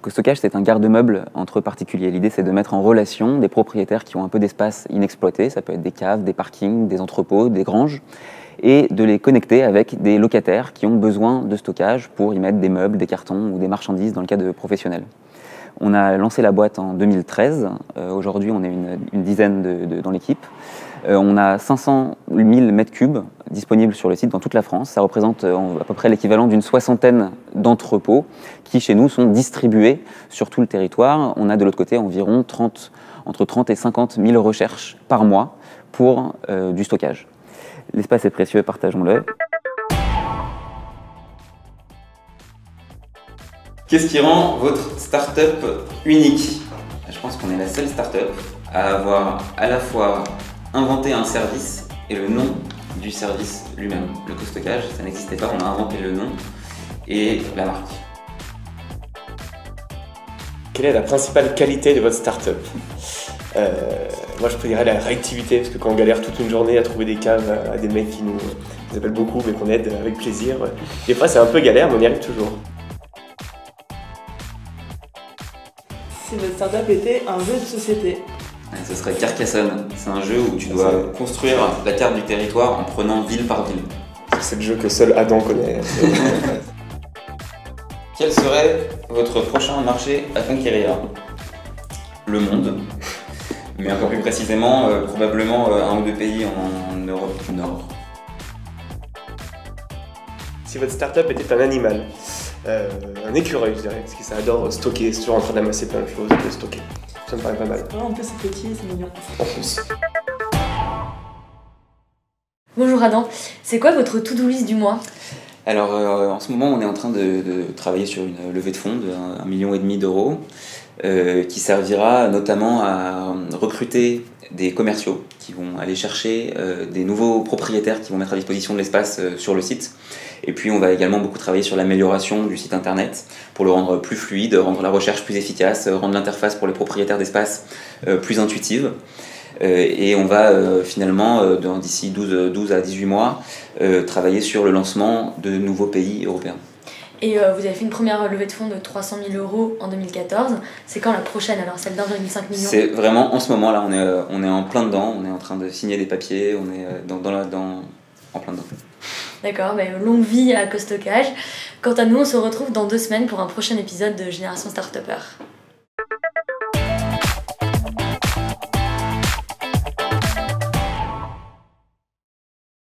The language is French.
CoStockage, c'est un garde-meuble entre particuliers. L'idée, c'est de mettre en relation des propriétaires qui ont un peu d'espace inexploité, ça peut être des caves, des parkings, des entrepôts, des granges, et de les connecter avec des locataires qui ont besoin de stockage pour y mettre des meubles, des cartons ou des marchandises dans le cas de professionnels. On a lancé la boîte en 2013. Aujourd'hui, on est une dizaine dans l'équipe. On a 500 000 m3 disponibles sur le site dans toute la France. Ça représente à peu près l'équivalent d'une soixantaine d'entrepôts qui, chez nous, sont distribués sur tout le territoire. On a de l'autre côté environ entre 30 et 50 000 recherches par mois pour du stockage. L'espace est précieux, partageons-le. Qu'est-ce qui rend votre start-up unique? Je pense qu'on est la seule start-up à avoir à la fois inventé un service et le nom du service lui-même. Le CoStockage, ça n'existait pas, on a inventé le nom et la marque. Quelle est la principale qualité de votre start-up? Moi je dirais la réactivité, parce que quand on galère toute une journée à trouver des caves à des mecs qui nous appellent beaucoup mais qu'on aide avec plaisir, des fois c'est un peu galère mais on y arrive toujours. Si votre startup était un jeu de société? Ce serait Carcassonne. C'est un jeu où tu dois construire la carte du territoire en prenant ville par ville. C'est le jeu que seul Adam connaît. Quel serait votre prochain marché à conquérir? Le monde, mais encore plus précisément, probablement un ou deux pays en Europe du Nord. Si votre startup était un animal, un écureuil, je dirais, parce que ça adore stocker, c'est toujours en train d'amasser plein de choses, de stocker. Ça me paraît pas mal. En plus c'est petit, c'est mignon. En plus. Bonjour Adam, c'est quoi votre to-do list du mois? Alors en ce moment on est en train de travailler sur une levée de fonds de 1,5 million d'euros qui servira notamment à recruter des commerciaux qui vont aller chercher des nouveaux propriétaires qui vont mettre à disposition de l'espace sur le site. Et puis on va également beaucoup travailler sur l'amélioration du site internet pour le rendre plus fluide, rendre la recherche plus efficace, rendre l'interface pour les propriétaires d'espace plus intuitive. Et on va finalement, d'ici 12 à 18 mois, travailler sur le lancement de nouveaux pays européens. Et vous avez fait une première levée de fonds de 300 000 € en 2014. C'est quand la prochaine alors, celle d'1,5 million? C'est vraiment en ce moment là, on est en plein dedans, on est en train de signer des papiers, on est en plein dedans. D'accord, longue vie à CoStockage. Quant à nous, on se retrouve dans 2 semaines pour un prochain épisode de Génération Startupper.